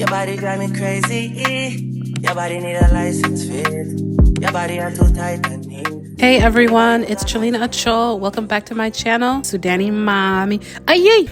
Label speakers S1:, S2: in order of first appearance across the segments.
S1: Your body drive me crazy. Your body need a license fit. Your body are too tight and neat.
S2: Hey everyone, it's Chellina Achol. Welcome back to my channel, Sudani Mommy. Ayy!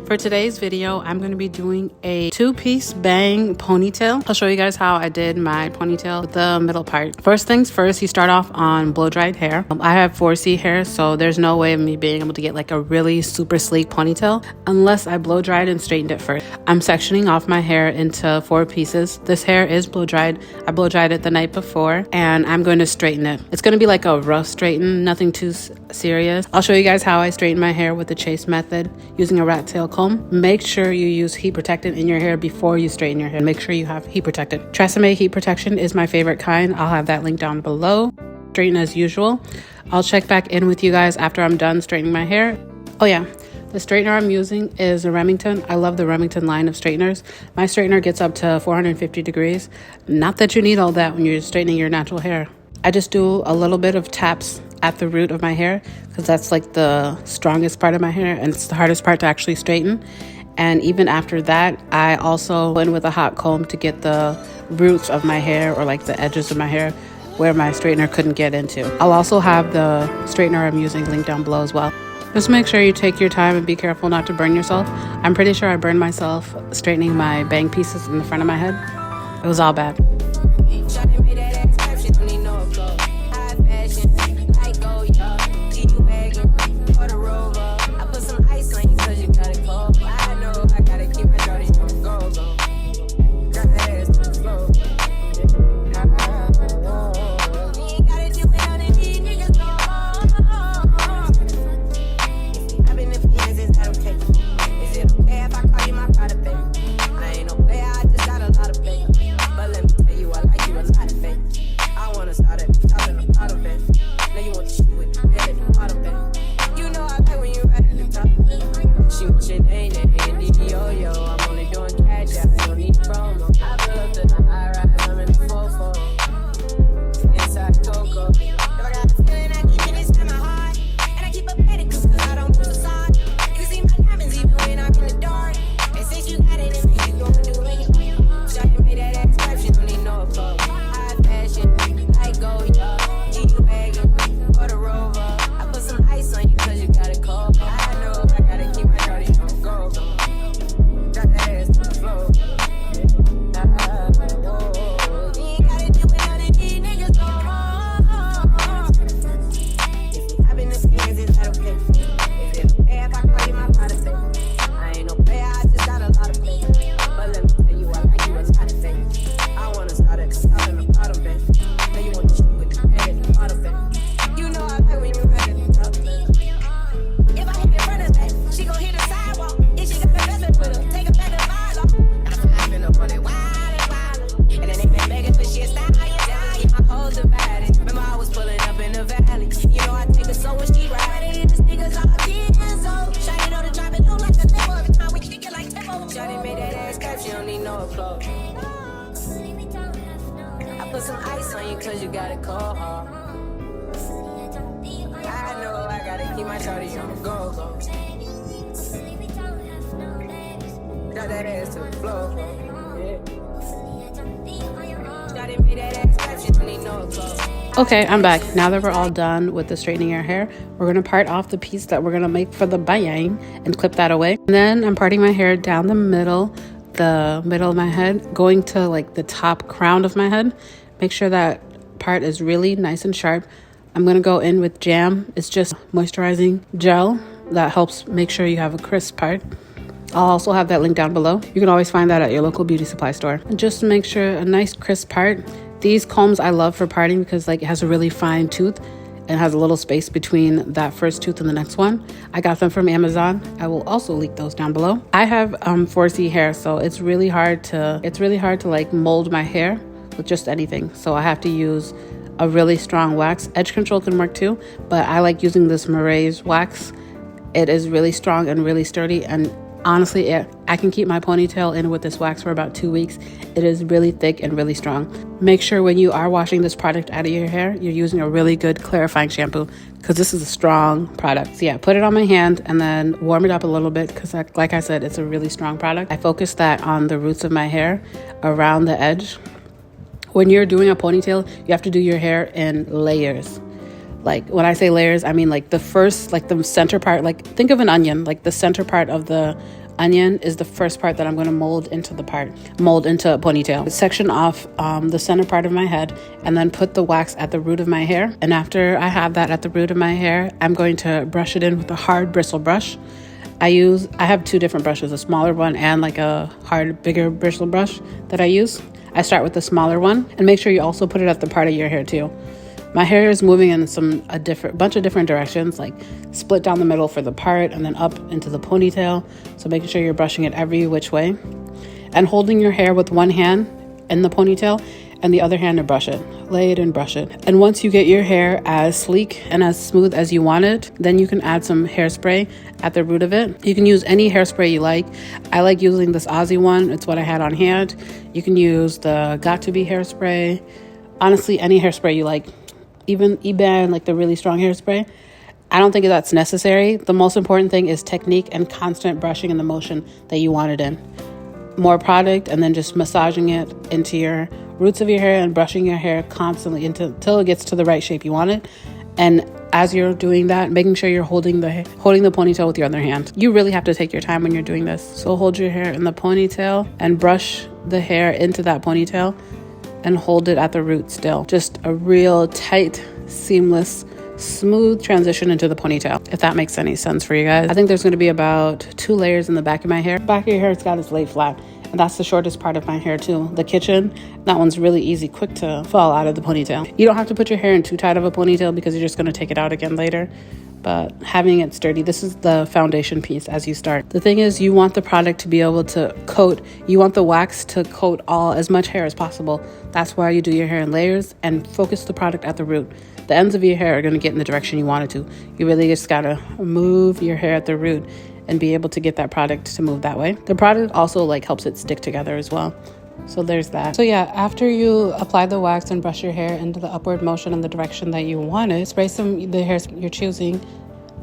S2: For today's video, I'm going to be doing a two-piece bang ponytail. I'll show you guys how I did my ponytail with the middle part. First things first, you start off on blow-dried hair. I have 4C hair, so there's no way of me being able to get like a really super sleek ponytail unless I blow-dried and straightened it first. I'm sectioning off my hair into 4 pieces. This hair is blow-dried. I blow-dried it the night before, and I'm going to straighten it. It's going to be like a rough straighten, nothing too serious. I'll show you guys how I straighten my hair with the chase method using a rat tail comb. Make sure you use heat protectant in your hair before you straighten your hair. Make sure you have heat protectant. Tresemme heat protection is my favorite kind. I'll have that link down below. Straighten as usual. I'll check back in with you guys after I'm done straightening my hair. Oh yeah, the straightener I'm using is a Remington. I love the Remington line of straighteners. My straightener gets up to 450 degrees. Not that you need all that when you're straightening your natural hair. I just do a little bit of taps at the root of my hair because that's like the strongest part of my hair and it's the hardest part to actually straighten. And even after that, I also went with a hot comb to get the roots of my hair or like the edges of my hair where my straightener couldn't get into. I'll also have the straightener I'm using linked down below as well. Just make sure you take your time and be careful not to burn yourself. I'm pretty sure I burned myself straightening my bang pieces in the front of my head. It was all bad.
S1: I put some ice on you cause you got it cold. I know I gotta keep my shawty on the go. Got that ass to the floor.
S2: Okay, I'm back. Now that we're all done with the straightening our hair, we're going to part off the piece that we're going to make for the bang and clip that away. And then I'm parting my hair down the middle of my head, going to like the top crown of my head. Make sure that part is really nice and sharp. I'm going to go in with Jam. It's just moisturizing gel that helps make sure you have a crisp part. I'll also have that link down below. You can always find that at your local beauty supply store. And just to make sure a nice crisp part. These combs I love for parting because like it has a really fine tooth and has a little space between that first tooth and the next one. I got them from Amazon. I will also link those down below. I have 4C hair, so it's really hard to like mold my hair with just anything. So I have to use a really strong wax. Edge control can work too, but I like using this Murray's wax. It is really strong and really sturdy, and Honestly, I can keep my ponytail in with this wax for about 2 weeks. It is really thick and really strong. Make sure when you are washing this product out of your hair, you're using a really good clarifying shampoo because this is a strong product. So yeah, put it on my hand and then warm it up a little bit because like I said, it's a really strong product. I focus that on the roots of my hair around the edge. When you're doing a ponytail, you have to do your hair in layers. Like when I say layers, I mean like the first, like the center part, like think of an onion, like the center part of the onion is the first part that I'm going to mold into a ponytail. Section off the center part of my head and then put the wax at the root of my hair. And after I have that at the root of my hair, I'm going to brush it in with a hard bristle brush. I have 2 different brushes, a smaller one and like a hard, bigger bristle brush that I use. I start with the smaller one and make sure you also put it at the part of your hair too. My hair is moving in a bunch of different directions, like split down the middle for the part and then up into the ponytail. So making sure you're brushing it every which way and holding your hair with one hand in the ponytail and the other hand to brush it. Lay it and brush it. And once you get your hair as sleek and as smooth as you want it, then you can add some hairspray at the root of it. You can use any hairspray you like. I like using this Aussie one. It's what I had on hand. You can use the Got To Be hairspray. Honestly, any hairspray you like. Even Eban, like the really strong hairspray. I don't think that's necessary. The most important thing is technique and constant brushing in the motion that you want it in. More product and then just massaging it into your roots of your hair and brushing your hair constantly until it gets to the right shape you want it. And as you're doing that, making sure you're holding the ponytail with your other hand. You really have to take your time when you're doing this. So hold your hair in the ponytail and brush the hair into that ponytail and hold it at the root still. Just a real tight, seamless, smooth transition into the ponytail, if that makes any sense for you guys. I think there's going to be about 2 layers in the back of my hair. Back of your hair, it's got its laid flat. And that's the shortest part of my hair too. The kitchen, that one's really easy, quick to fall out of the ponytail. You don't have to put your hair in too tight of a ponytail because you're just going to take it out again later. But having it sturdy, this is the foundation piece as you start. The thing is, you want the product to be able to coat, you want the wax to coat as much hair as possible. That's why you do your hair in layers and focus the product at the root. The ends of your hair are going to get in the direction you want it to. You really just got to move your hair at the root and be able to get that product to move that way. The product also like helps it stick together as well. So there's that. So yeah, after you apply the wax and brush your hair into the upward motion in the direction that you want it, spray the hair you're choosing,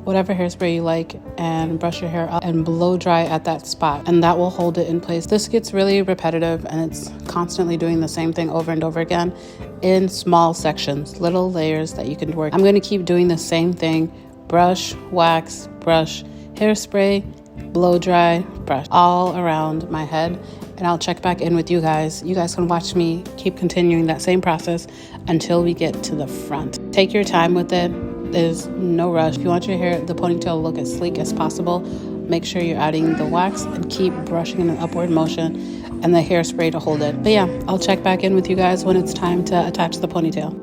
S2: whatever hairspray you like, and brush your hair up and blow dry at that spot, and that will hold it in place. This gets really repetitive and it's constantly doing the same thing over and over again in small sections, little layers that you can work. I'm going to keep doing the same thing: brush, wax, brush, hairspray, blow dry, brush, all around my head. And I'll check back in with you guys. You guys can watch me keep continuing that same process until we get to the front. Take your time with it. There's no rush. If you want your hair, the ponytail to look as sleek as possible, make sure you're adding the wax and keep brushing in an upward motion and the hairspray to hold it. But yeah, I'll check back in with you guys when it's time to attach the ponytail.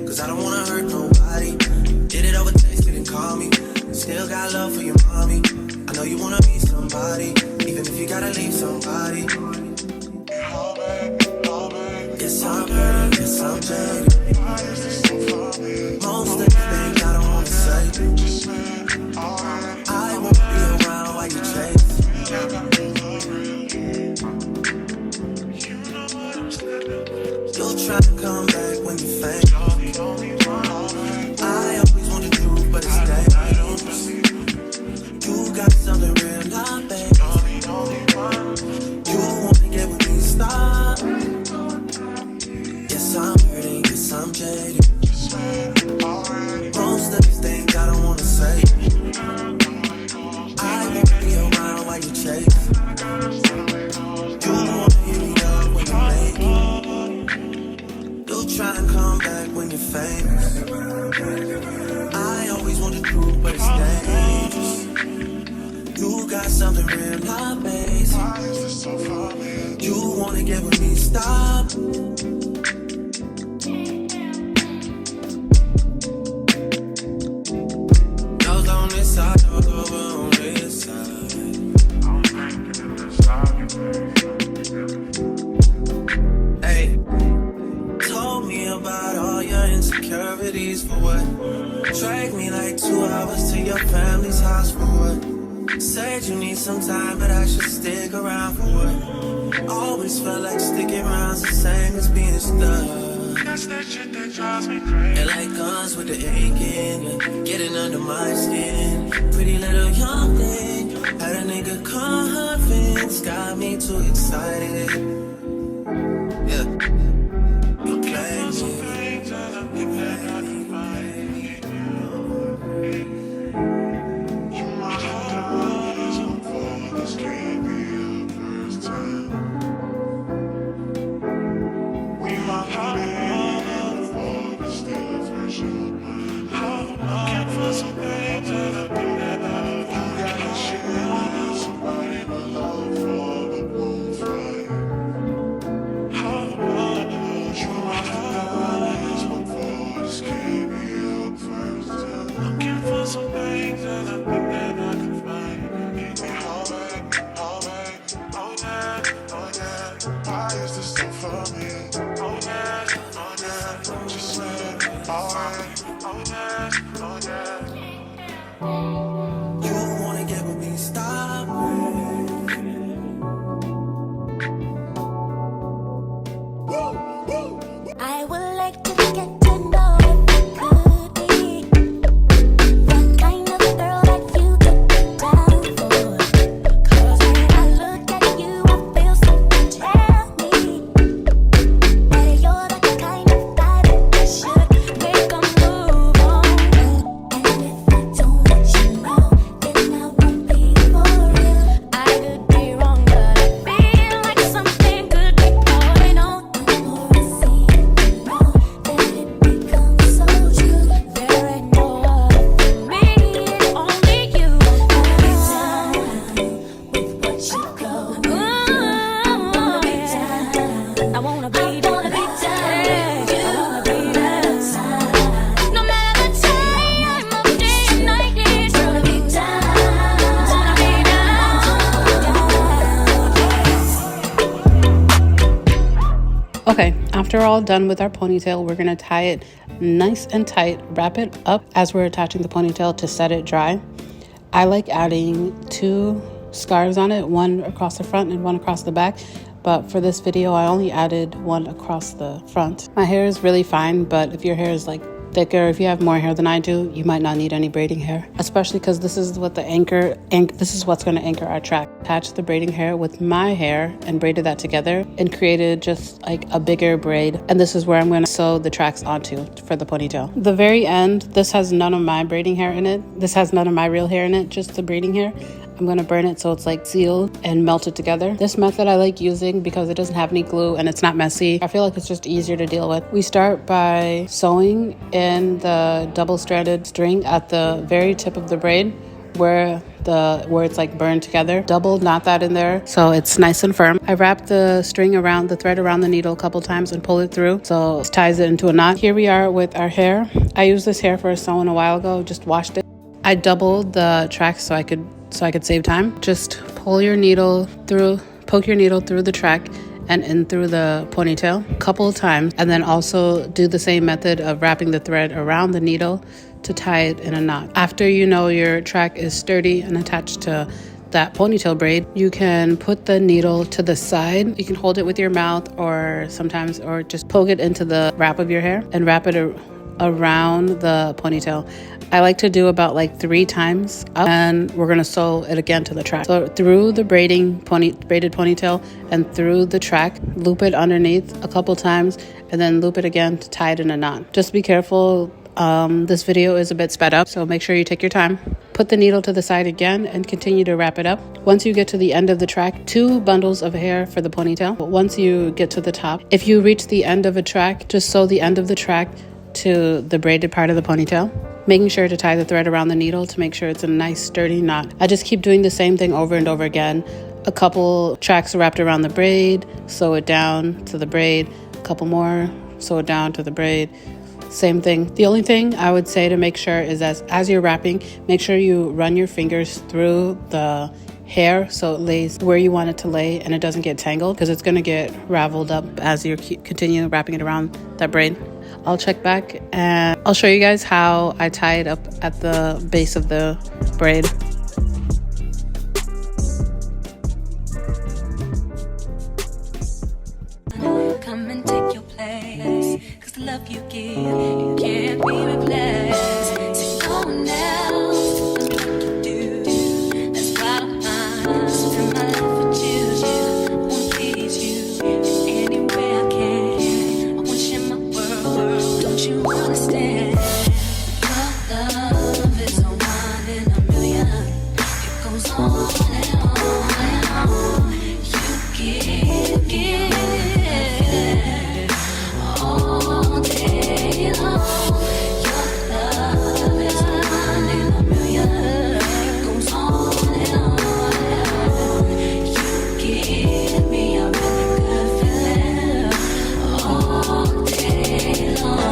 S1: Cause I don't wanna hurt nobody. Did it over text, didn't call me. Still got love for your mommy. I know you wanna be somebody, even if you gotta leave somebody. Yes, I'm hurt, yes, I'm jaded. Most of the things I don't wanna say. I won't be around while you chase. You'll try to come back when you faint. I always want the truth, but it's dangerous. You got something real, not bad. You wanna get with me, stop. Yes, I'm hurting, yes, I'm jaded. Most of these things I don't wanna say. I won't be around while you chase. You wanna hear me up when you make it. You'll try and come back when you're famous. I always want the truth, but it's dangerous. You got something real, not basic. You wanna get with me, stop. your insecurities for what? Drag me like 2 hours to your family's house for what? Said you need some time, but I should stick around for what? Always felt like sticking around's the same as being stuck. That's that shit that drives me crazy. And like guns with the aching, yeah, getting under my skin. Pretty little young thing, had a nigga convinced, got me too excited. Yeah, you claim me.
S2: Okay, after all done with our ponytail, we're gonna tie it nice and tight, wrap it up as we're attaching the ponytail to set it dry. I like adding 2 scarves on it, one across the front and one across the back. But for this video, I only added one across the front. My hair is really fine, but if your hair is like thicker, if you have more hair than I do, you might not need any braiding hair, especially because this is what this is what's going to anchor our track. Attached the braiding hair with my hair and braided that together and created just like a bigger braid. And this is where I'm going to sew the tracks onto for the ponytail. The very end, this has none of my braiding hair in it. This has none of my real hair in it, just the braiding hair. I'm going to burn it so it's like sealed and melted together. This method I like using because it doesn't have any glue and it's not messy. I feel like it's just easier to deal with. We start by sewing in the double-stranded string at the very tip of the braid where it's like burned together. Double knot that in there so it's nice and firm. I wrap the string around the thread around the needle a couple times and pull it through so it ties it into a knot. Here we are with our hair. I used this hair for a sew-in a while ago, just washed it. I doubled the track so I could save time. Just poke your needle through the track and in through the ponytail a couple of times, and then also do the same method of wrapping the thread around the needle to tie it in a knot. After you know your track is sturdy and attached to that ponytail braid, you can put the needle to the side. You can hold it with your mouth or just poke it into the wrap of your hair and wrap it around the ponytail. I like to do about like 3 times up, and we're going to sew it again to the track. So through the braided ponytail and through the track, loop it underneath a couple times and then loop it again to tie it in a knot. Just be careful. This video is a bit sped up, so make sure you take your time. Put the needle to the side again and continue to wrap it up. Once you get to the end of the track, 2 bundles of hair for the ponytail. But once you get to the top, if you reach the end of a track, just sew the end of the track to the braided part of the ponytail, making sure to tie the thread around the needle to make sure it's a nice sturdy knot. I just keep doing the same thing over and over again. A couple tracks wrapped around the braid, sew it down to the braid, a couple more, sew it down to the braid. Same thing. The only thing I would say to make sure is as you're wrapping, make sure you run your fingers through the hair so it lays where you want it to lay and it doesn't get tangled, because it's going to get raveled up as you continue wrapping it around that braid. I'll check back and I'll show you guys how I tie it up at the base of the braid.
S1: Come and take your place, 'cause the love you give, it can't be replaced. So no one else can do. That's why I spend my life with you. I wanna please you in any way I can. I wanna share my world. Don't you understand? Your love is a one in a million. It goes on and on and on. You give. All day long, your love is one in a million. It goes on and on and on. You give me a really good feeling all day long.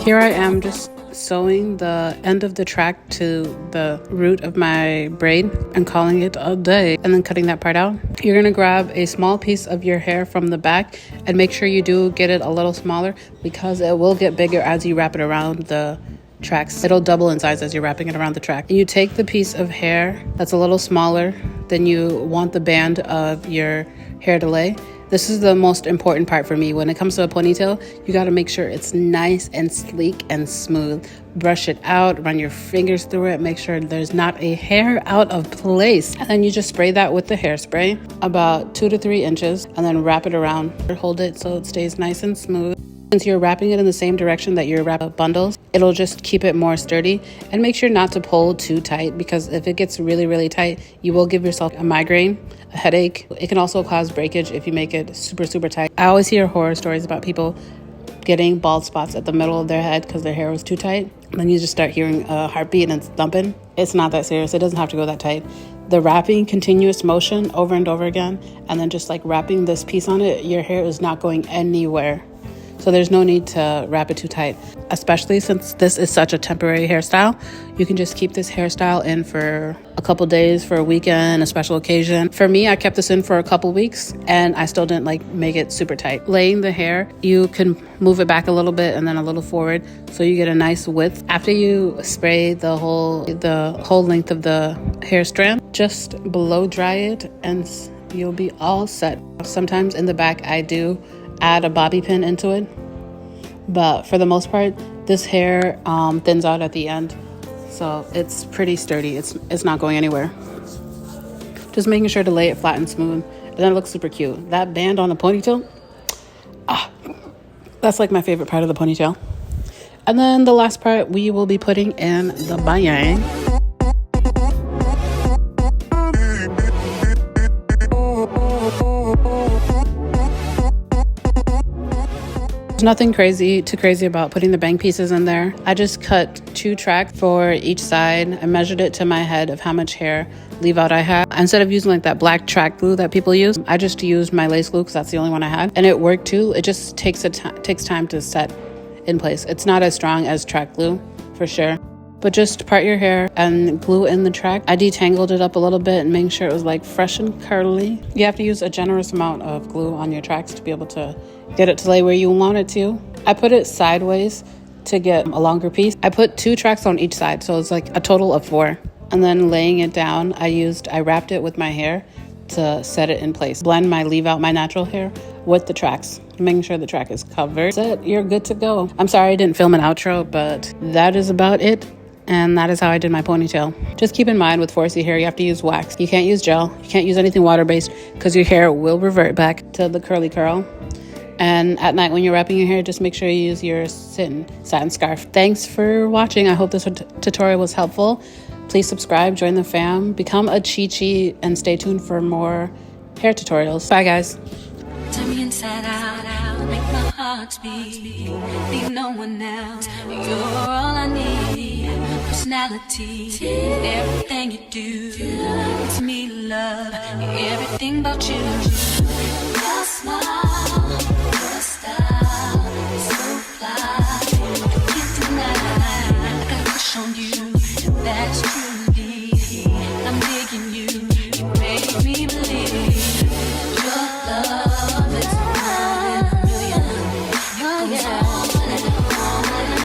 S2: Here I am just sewing the end of the track to the root of my braid and calling it a day, and then cutting that part out. You're gonna grab a small piece of your hair from the back and make sure you do get it a little smaller, because it will get bigger as you wrap it around the tracks. It'll double in size as you're wrapping it around the track. And you take the piece of hair that's a little smaller than you want the band of your hair to lay. This is the most important part for me. When it comes to a ponytail, you got to make sure it's nice and sleek and smooth. Brush it out, run your fingers through it, make sure there's not a hair out of place. And then you just spray that with the hairspray about 2 to 3 inches, and then wrap it around. Hold it so it stays nice and smooth. Since you're wrapping it in the same direction that you're wrapping bundles, it'll just keep it more sturdy. And make sure not to pull too tight, because if it gets really, really tight, you will give yourself a migraine, a headache. It can also cause breakage if you make it super, super tight. I always hear horror stories about people getting bald spots at the middle of their head because their hair was too tight. And then you just start hearing a heartbeat and it's thumping. It's not that serious. It doesn't have to go that tight. The wrapping, continuous motion over and over again, and then just like wrapping this piece on it, your hair is not going anywhere. So there's no need to wrap it too tight, especially since this is such a temporary hairstyle. You can just keep this hairstyle in for a couple days, for a weekend, a special occasion. For me, I kept this in for a couple weeks and I still didn't like make it super tight. Laying the hair, you can move it back a little bit and then a little forward so you get a nice width. After you spray the whole length of the hair strand, just blow dry it and you'll be all set. Sometimes in the back, I do add a bobby pin into it, but for the most part this hair thins out at the end, so it's pretty sturdy. It's not going anywhere. Just making sure to lay it flat and smooth, and then it looks super cute. That band on the ponytail, that's like my favorite part of the ponytail. And then the last part, we will be putting in the bayang. There's nothing too crazy about putting the bang pieces in there. I just cut 2 tracks for each side. I measured it to my head of how much hair leave out I had. Instead of using like that black track glue that people use, I just used my lace glue because that's the only one I had. And it worked too. It just takes time to set in place. It's not as strong as track glue for sure. But just part your hair and glue in the track. I detangled it up a little bit and making sure it was like fresh and curly. You have to use a generous amount of glue on your tracks to be able to get it to lay where you want it to. I put it sideways to get a longer piece. I put 2 tracks on each side, so it's like a total of 4. And then laying it down, I wrapped it with my hair to set it in place. Leave out my natural hair with the tracks, making sure the track is covered. That's it, you're good to go. I'm sorry I didn't film an outro, but that is about it. And that is how I did my ponytail. Just keep in mind with 4C hair, you have to use wax. You can't use gel. You can't use anything water-based because your hair will revert back to the curly curl. And at night when you're wrapping your hair, just make sure you use your satin scarf. Thanks for watching. I hope this tutorial was helpful. Please subscribe, join the fam, become a Chichi, and stay tuned for more hair tutorials. Bye, guys.
S1: Turn me inside out, make my heart speak. Leave no one else. You're all I need.
S3: personality, everything you do, to me love, everything about you. Your smile.